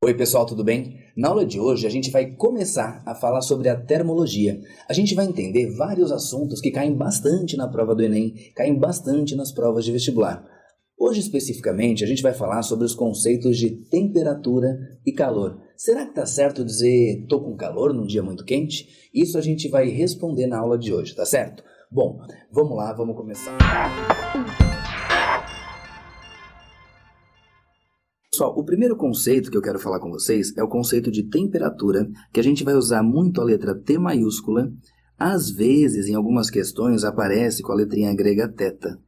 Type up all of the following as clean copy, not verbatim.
Oi pessoal, tudo bem? Na aula de hoje a gente vai começar a falar sobre a termologia. A gente vai entender vários assuntos que caem bastante na prova do Enem, caem bastante nas provas de vestibular. Hoje especificamente a gente vai falar sobre os conceitos de temperatura e calor. Será que tá certo dizer tô com calor num dia muito quente? Isso a gente vai responder na aula de hoje, tá certo? Bom, vamos lá, vamos começar. Pessoal, o primeiro conceito que eu quero falar com vocês é o conceito de temperatura, que a gente vai usar muito a letra T maiúscula. Às vezes, em algumas questões, aparece com a letrinha grega θ.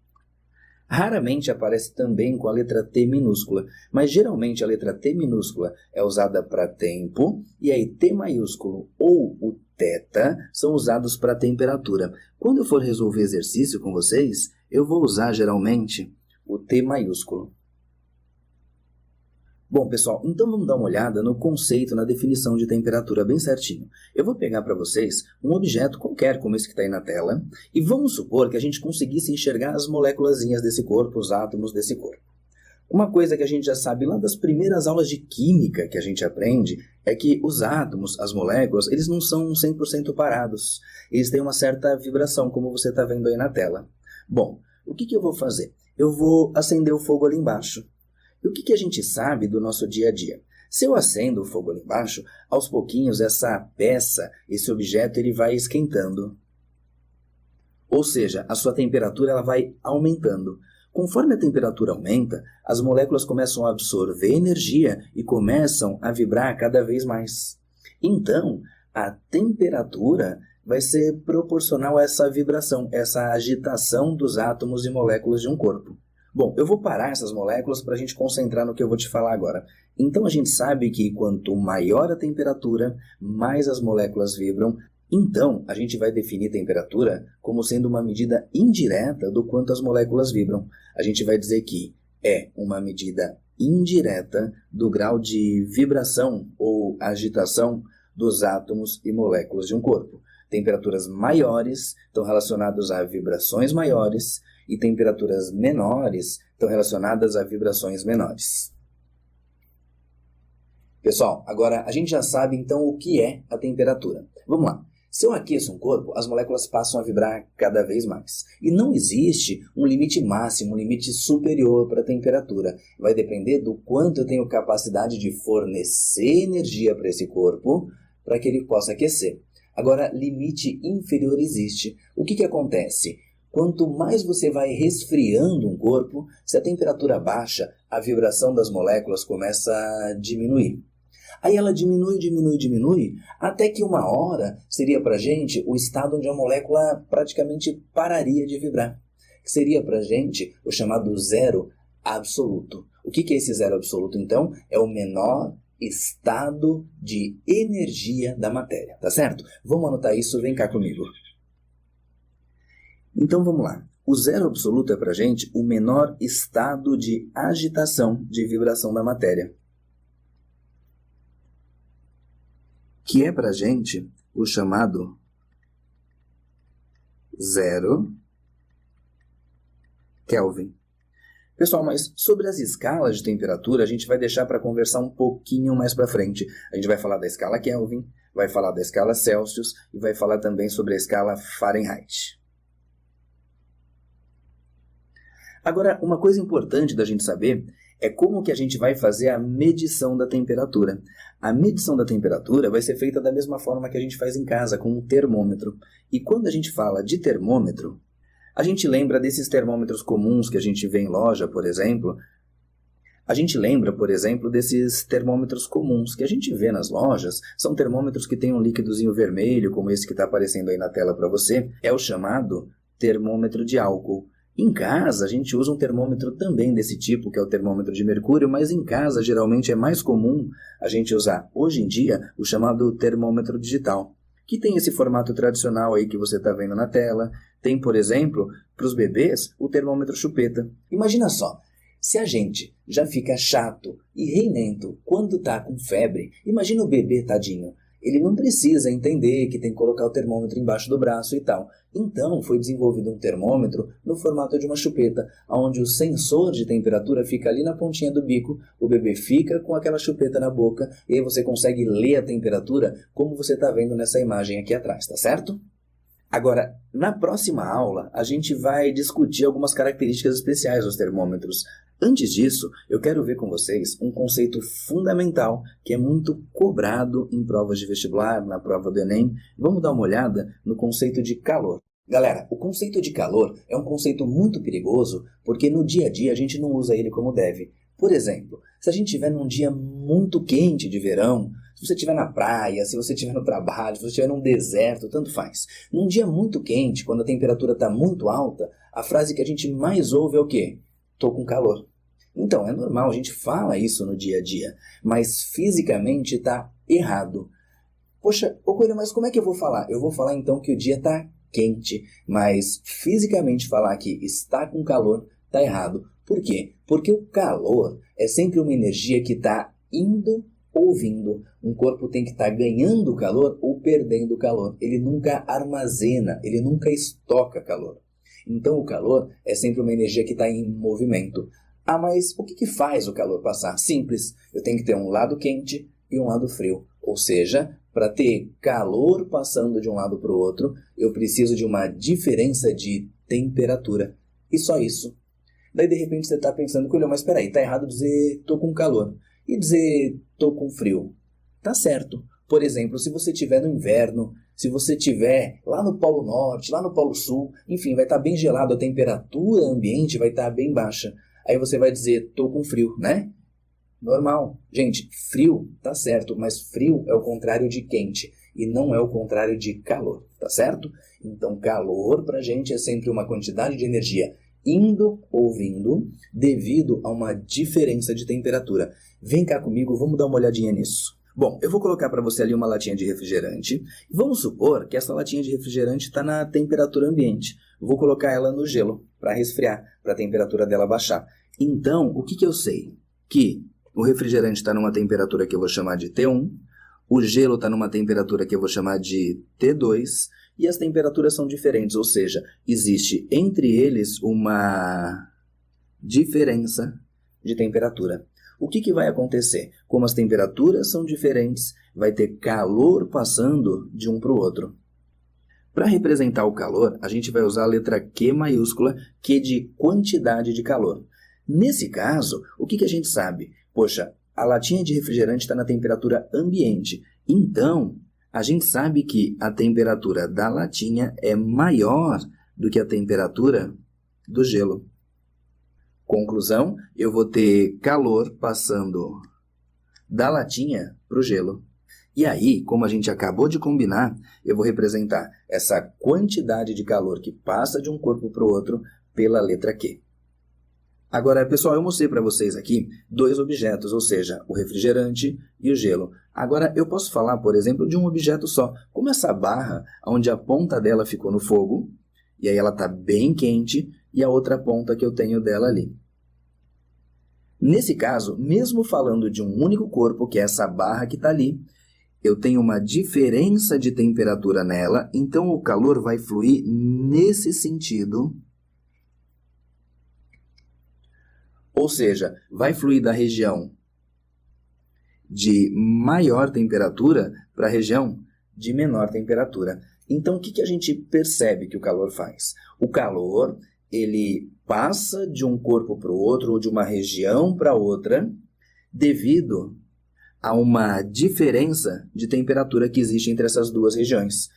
Raramente aparece também com a letra T minúscula, mas geralmente a letra T minúscula é usada para tempo, e aí T maiúsculo ou o θ são usados para temperatura. Quando eu for resolver exercício com vocês, eu vou usar geralmente o T maiúsculo. Bom, pessoal, então vamos dar uma olhada no conceito, na definição de temperatura bem certinho. Eu vou pegar para vocês um objeto qualquer, como esse que está aí na tela, e vamos supor que a gente conseguisse enxergar as moléculazinhas desse corpo, os átomos desse corpo. Uma coisa que a gente já sabe lá das primeiras aulas de química que a gente aprende é que os átomos, as moléculas, eles não são 100% parados. Eles têm uma certa vibração, como você está vendo aí na tela. Bom, o que eu vou fazer? Eu vou acender o fogo ali embaixo. E o que a gente sabe do nosso dia a dia? Se eu acendo o fogo ali embaixo, aos pouquinhos essa peça, esse objeto, ele vai esquentando. Ou seja, a sua temperatura ela vai aumentando. Conforme a temperatura aumenta, as moléculas começam a absorver energia e começam a vibrar cada vez mais. Então, a temperatura vai ser proporcional a essa vibração, essa agitação dos átomos e moléculas de um corpo. Bom, eu vou parar essas moléculas para a gente concentrar no que eu vou te falar agora. Então a gente sabe que quanto maior a temperatura, mais as moléculas vibram. Então a gente vai definir temperatura como sendo uma medida indireta do quanto as moléculas vibram. A gente vai dizer que é uma medida indireta do grau de vibração ou agitação dos átomos e moléculas de um corpo. Temperaturas maiores estão relacionadas a vibrações maiores, e temperaturas menores estão relacionadas a vibrações menores. Pessoal, agora a gente já sabe então o que é a temperatura. Vamos lá. Se eu aqueço um corpo, as moléculas passam a vibrar cada vez mais. E não existe um limite máximo, um limite superior para a temperatura. Vai depender do quanto eu tenho capacidade de fornecer energia para esse corpo para que ele possa aquecer. Agora, limite inferior existe. O que acontece? Quanto mais você vai resfriando um corpo, se a temperatura baixa, a vibração das moléculas começa a diminuir. Aí ela diminui, até que uma hora seria para a gente o estado onde a molécula praticamente pararia de vibrar. Que seria para a gente o chamado zero absoluto. O que é esse zero absoluto, então? É o menor estado de energia da matéria, tá certo? Vamos anotar isso, vem cá comigo. Então vamos lá. O zero absoluto é para a gente o menor estado de agitação, de vibração da matéria. Que é para a gente o chamado zero Kelvin. Pessoal, mas sobre as escalas de temperatura a gente vai deixar para conversar um pouquinho mais para frente. A gente vai falar da escala Kelvin, vai falar da escala Celsius e vai falar também sobre a escala Fahrenheit. Agora, uma coisa importante da gente saber é como que a gente vai fazer a medição da temperatura. A medição da temperatura vai ser feita da mesma forma que a gente faz em casa, com um termômetro. E quando a gente fala de termômetro, a gente lembra desses termômetros comuns que a gente vê em loja, por exemplo. A gente lembra, por exemplo, desses termômetros comuns que a gente vê nas lojas. São termômetros que têm um líquidozinho vermelho, como esse que está aparecendo aí na tela para você. É o chamado termômetro de álcool. Em casa, a gente usa um termômetro também desse tipo, que é o termômetro de mercúrio, mas em casa, geralmente, é mais comum a gente usar, hoje em dia, o chamado termômetro digital, que tem esse formato tradicional aí que você está vendo na tela. Tem, por exemplo, para os bebês, o termômetro chupeta. Imagina só, se a gente já fica chato e reinento quando está com febre, imagina o bebê, tadinho. ele não precisa entender que tem que colocar o termômetro embaixo do braço e tal. Então, foi desenvolvido um termômetro no formato de uma chupeta, onde o sensor de temperatura fica ali na pontinha do bico, o bebê fica com aquela chupeta na boca, e aí você consegue ler a temperatura como você está vendo nessa imagem aqui atrás, tá certo? Agora, na próxima aula, a gente vai discutir algumas características especiais dos termômetros. Antes disso, eu quero ver com vocês um conceito fundamental que é muito cobrado em provas de vestibular, na prova do Enem. Vamos dar uma olhada no conceito de calor. Galera, o conceito de calor é um conceito muito perigoso porque no dia a dia a gente não usa ele como deve. Por exemplo, se a gente estiver num dia muito quente de verão, se você estiver na praia, se você estiver no trabalho, se você estiver num deserto, tanto faz. Num dia muito quente, quando a temperatura está muito alta, a frase que a gente mais ouve é o quê? Tô com calor. Então, é normal, a gente fala isso no dia a dia, mas fisicamente está errado. Poxa, ô Coelho, mas como é que eu vou falar? Eu vou falar então que o dia está quente, mas fisicamente falar que está com calor está errado. Por quê? Porque o calor é sempre uma energia que está indo ou vindo. Um corpo tem que estar ganhando calor ou perdendo calor. Ele nunca armazena, ele nunca estoca calor. Então o calor é sempre uma energia que está em movimento. Ah, mas o que faz o calor passar? Simples, eu tenho que ter um lado quente e um lado frio. Ou seja, para ter calor passando de um lado para o outro, eu preciso de uma diferença de temperatura. E só isso. Daí de repente você está pensando, mas espera aí, está errado dizer tô com calor e dizer tô com frio. Tá certo. Por exemplo, se você estiver no inverno, se você estiver lá no Polo Norte, lá no Polo Sul, enfim, vai estar bem gelado, a temperatura ambiente vai estar bem baixa. Aí você vai dizer, tô com frio, né? Normal. Gente, frio, tá certo, mas frio é o contrário de quente e não é o contrário de calor, tá certo? Então, calor pra gente é sempre uma quantidade de energia indo ou vindo devido a uma diferença de temperatura. Vem cá comigo, vamos dar uma olhadinha nisso. Bom, eu vou colocar para você ali uma latinha de refrigerante. Vamos supor que essa latinha de refrigerante está na temperatura ambiente. Vou colocar ela no gelo para resfriar, para a temperatura dela baixar. Então, o que eu sei? Que o refrigerante está numa temperatura que eu vou chamar de T1, o gelo está numa temperatura que eu vou chamar de T2, e as temperaturas são diferentes, ou seja, existe entre eles uma diferença de temperatura. O que vai acontecer? Como as temperaturas são diferentes, vai ter calor passando de um para o outro. Para representar o calor, a gente vai usar a letra Q maiúscula, Q de quantidade de calor. Nesse caso, o que a gente sabe? Poxa, a latinha de refrigerante está na temperatura ambiente. Então, a gente sabe que a temperatura da latinha é maior do que a temperatura do gelo. Conclusão, eu vou ter calor passando da latinha para o gelo. E aí, como a gente acabou de combinar, eu vou representar essa quantidade de calor que passa de um corpo para o outro pela letra Q. Agora, pessoal, eu mostrei para vocês aqui dois objetos, ou seja, o refrigerante e o gelo. Agora, eu posso falar, por exemplo, de um objeto só, como essa barra, onde a ponta dela ficou no fogo, e aí ela está bem quente, e a outra ponta que eu tenho dela ali. Nesse caso, mesmo falando de um único corpo, que é essa barra que está ali, eu tenho uma diferença de temperatura nela, então o calor vai fluir nesse sentido. Ou seja, vai fluir da região de maior temperatura para a região de menor temperatura. Então, o que a gente percebe que o calor faz? O calor, ele passa de um corpo para o outro, ou de uma região para outra, devido a uma diferença de temperatura que existe entre essas duas regiões.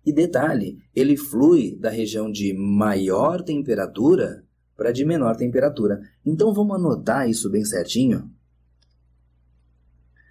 E detalhe, ele flui da região de maior temperatura para de menor temperatura. Então vamos anotar isso bem certinho.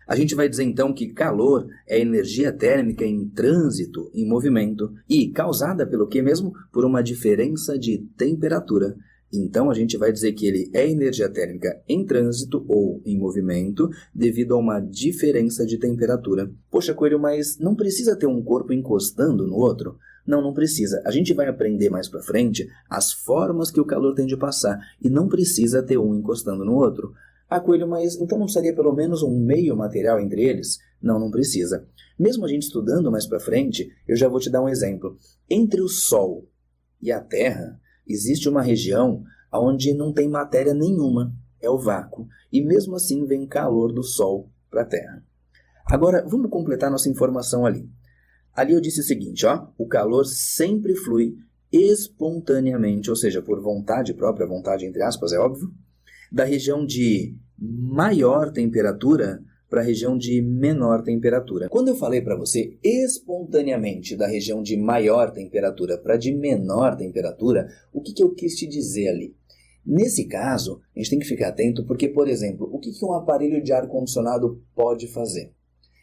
A gente vai dizer então que calor é energia térmica em trânsito, em movimento, e causada pelo que mesmo? Por uma diferença de temperatura. Então a gente vai dizer que ele é energia térmica em trânsito ou em movimento devido a uma diferença de temperatura. Poxa, Coelho, mas não precisa ter um corpo encostando no outro? Não precisa. A gente vai aprender mais para frente as formas que o calor tem de passar e não precisa ter um encostando no outro. Ah, Coelho, mas então não seria pelo menos um meio material entre eles? Não, não precisa. Mesmo a gente estudando mais para frente, eu já vou te dar um exemplo. Entre o Sol e a Terra, existe uma região onde não tem matéria nenhuma, é o vácuo. E mesmo assim vem calor do Sol para a Terra. Agora, vamos completar nossa informação ali. Ali eu disse o seguinte, ó, o calor sempre flui espontaneamente, ou seja, por vontade própria, vontade entre aspas, é óbvio, da região de maior temperatura para a região de menor temperatura. Quando eu falei para você espontaneamente da região de maior temperatura para de menor temperatura, o que eu quis te dizer ali? Nesse caso, a gente tem que ficar atento porque, por exemplo, o que um aparelho de ar-condicionado pode fazer?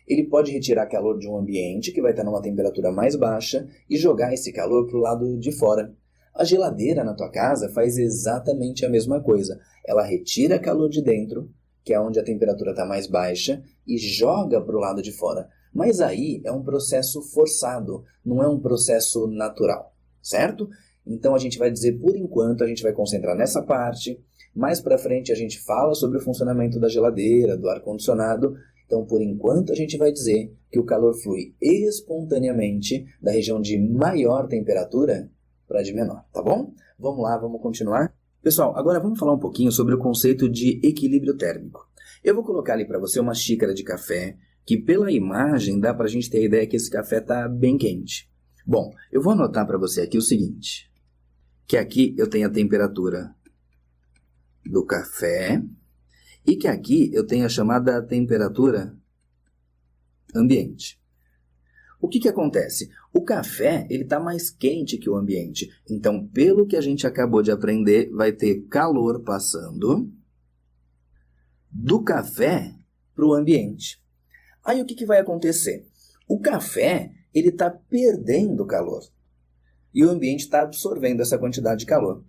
Ele pode retirar calor de um ambiente que vai estar numa temperatura mais baixa e jogar esse calor para o lado de fora. A geladeira na tua casa faz exatamente a mesma coisa. Ela retira calor de dentro, que é onde a temperatura está mais baixa, e joga para o lado de fora. Mas aí é um processo forçado, não é um processo natural, certo? Então a gente vai dizer, por enquanto, a gente vai concentrar nessa parte. Mais para frente a gente fala sobre o funcionamento da geladeira, do ar-condicionado. Então, por enquanto, a gente vai dizer que o calor flui espontaneamente da região de maior temperatura para de menor, tá bom? Vamos lá, vamos continuar? Pessoal, agora vamos falar um pouquinho sobre o conceito de equilíbrio térmico. Eu vou colocar ali para você uma xícara de café, que pela imagem dá para a gente ter a ideia que esse café está bem quente. Bom, eu vou anotar para você aqui o seguinte, que aqui eu tenho a temperatura do café e que aqui eu tenho a chamada temperatura ambiente. O que acontece? O café ele está mais quente que o ambiente. Então, pelo que a gente acabou de aprender, vai ter calor passando do café para o ambiente. Aí o que vai acontecer? O café ele está perdendo calor e o ambiente está absorvendo essa quantidade de calor.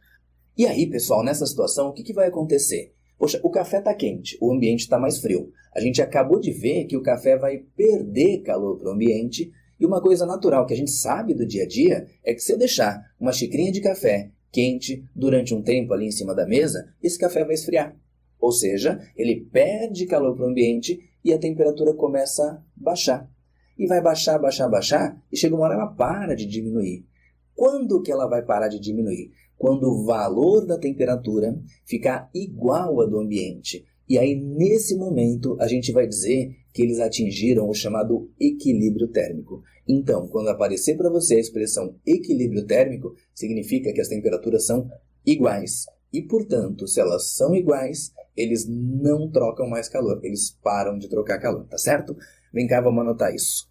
E aí, pessoal, nessa situação, o que vai acontecer? Poxa, o café está quente, o ambiente está mais frio. A gente acabou de ver que o café vai perder calor para o ambiente. E uma coisa natural que a gente sabe do dia a dia é que se eu deixar uma xicrinha de café quente durante um tempo ali em cima da mesa, esse café vai esfriar. Ou seja, ele perde calor para o ambiente e a temperatura começa a baixar. E vai baixar, baixar, baixar e chega uma hora ela para de diminuir. Quando que ela vai parar de diminuir? Quando o valor da temperatura ficar igual a do ambiente. E aí, nesse momento, a gente vai dizer que eles atingiram o chamado equilíbrio térmico. Então, quando aparecer para você a expressão equilíbrio térmico, significa que as temperaturas são iguais. E, portanto, se elas são iguais, eles não trocam mais calor. Eles param de trocar calor, tá certo? Vem cá, vamos anotar isso.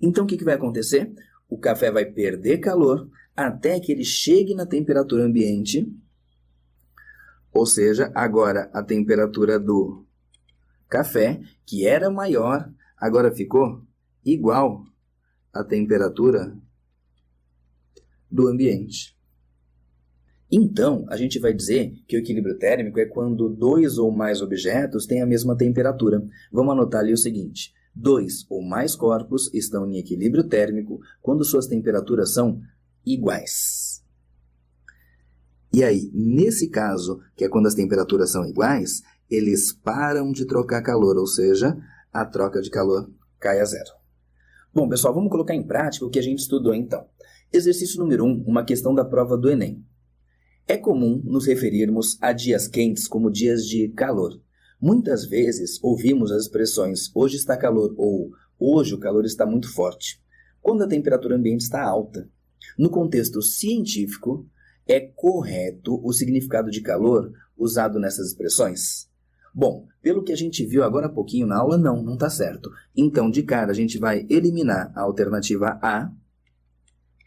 Então, o que vai acontecer? O café vai perder calor até que ele chegue na temperatura ambiente. Ou seja, agora a temperatura do café, que era maior, agora ficou igual à temperatura do ambiente. Então, a gente vai dizer que o equilíbrio térmico é quando dois ou mais objetos têm a mesma temperatura. Vamos anotar ali o seguinte, 2 ou mais corpos estão em equilíbrio térmico quando suas temperaturas são iguais. E aí, nesse caso, que é quando as temperaturas são iguais, eles param de trocar calor, ou seja, a troca de calor cai a zero. Bom, pessoal, vamos colocar em prática o que a gente estudou então. Exercício número 1, uma questão da prova do Enem. É comum nos referirmos a dias quentes como dias de calor. Muitas vezes ouvimos as expressões hoje está calor ou hoje o calor está muito forte, quando a temperatura ambiente está alta. No contexto científico, é correto o significado de calor usado nessas expressões? Bom, pelo que a gente viu agora há pouquinho na aula, não está certo. Então, de cara, a gente vai eliminar a alternativa A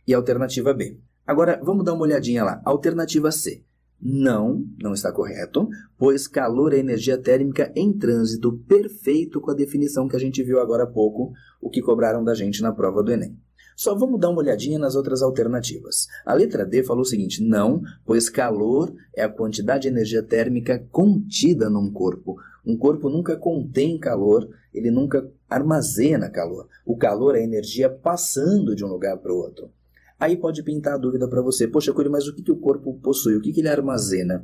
e a alternativa B. Agora, vamos dar uma olhadinha lá. Alternativa C. Não está correto, pois calor é energia térmica em trânsito, perfeito com a definição que a gente viu agora há pouco, o que cobraram da gente na prova do Enem. Só vamos dar uma olhadinha nas outras alternativas. A letra D falou o seguinte, não, pois calor é a quantidade de energia térmica contida num corpo. Um corpo nunca contém calor, ele nunca armazena calor. O calor é a energia passando de um lugar para o outro. Aí pode pintar a dúvida para você, poxa, Coelho, mas o que o corpo possui? O que ele armazena?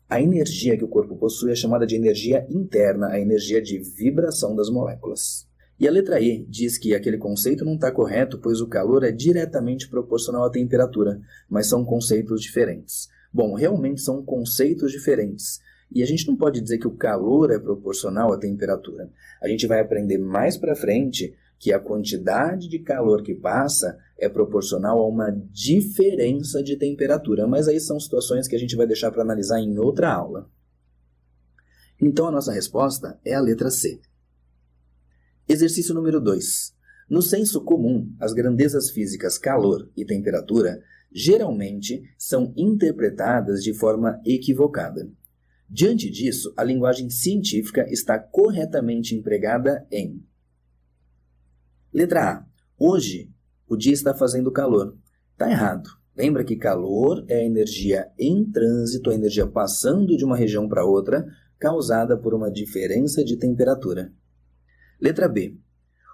A energia que o corpo possui é chamada de energia interna, a energia de vibração das moléculas. E a letra E diz que aquele conceito não está correto, pois o calor é diretamente proporcional à temperatura, mas são conceitos diferentes. Bom, realmente são conceitos diferentes. E a gente não pode dizer que o calor é proporcional à temperatura. A gente vai aprender mais para frente que a quantidade de calor que passa é proporcional a uma diferença de temperatura, mas aí são situações que a gente vai deixar para analisar em outra aula. Então a nossa resposta é a letra C. Exercício número 2. No senso comum, as grandezas físicas calor e temperatura geralmente são interpretadas de forma equivocada. Diante disso, a linguagem científica está corretamente empregada em: letra A. Hoje, o dia está fazendo calor. Está errado. Lembra que calor é a energia em trânsito, a energia passando de uma região para outra, causada por uma diferença de temperatura. Letra B.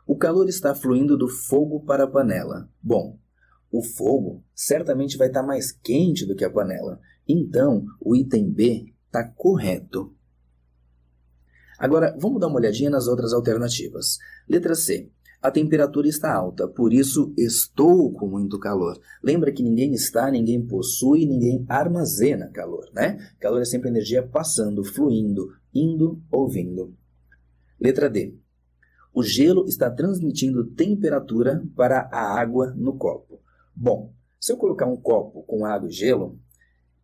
O calor está fluindo do fogo para a panela. Bom, o fogo certamente vai estar mais quente do que a panela. Então, o item B está correto. Agora, vamos dar uma olhadinha nas outras alternativas. Letra C. A temperatura está alta, por isso estou com muito calor. Lembra que ninguém está, ninguém possui, ninguém armazena calor, né? Calor é sempre energia passando, fluindo, indo ou vindo. Letra D. O gelo está transmitindo temperatura para a água no copo. Bom, se eu colocar um copo com água e gelo,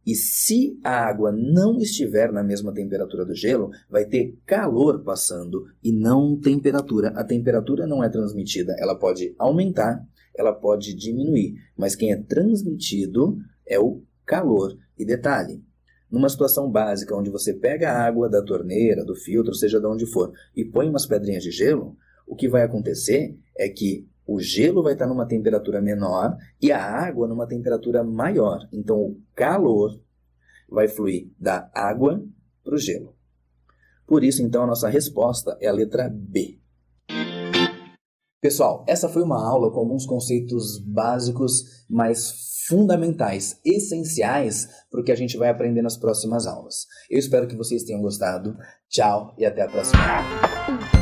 e se a água não estiver na mesma temperatura do gelo, vai ter calor passando e não temperatura. A temperatura não é transmitida, ela pode aumentar, ela pode diminuir, mas quem é transmitido é o calor. E detalhe, numa situação básica onde você pega a água da torneira, do filtro, seja de onde for, e põe umas pedrinhas de gelo, o que vai acontecer é que o gelo vai estar numa temperatura menor e a água numa temperatura maior. Então, o calor vai fluir da água para o gelo. Por isso, então, a nossa resposta é a letra B. Pessoal, essa foi uma aula com alguns conceitos básicos, mas fundamentais, essenciais para o que a gente vai aprender nas próximas aulas. Eu espero que vocês tenham gostado. Tchau e até a próxima aula.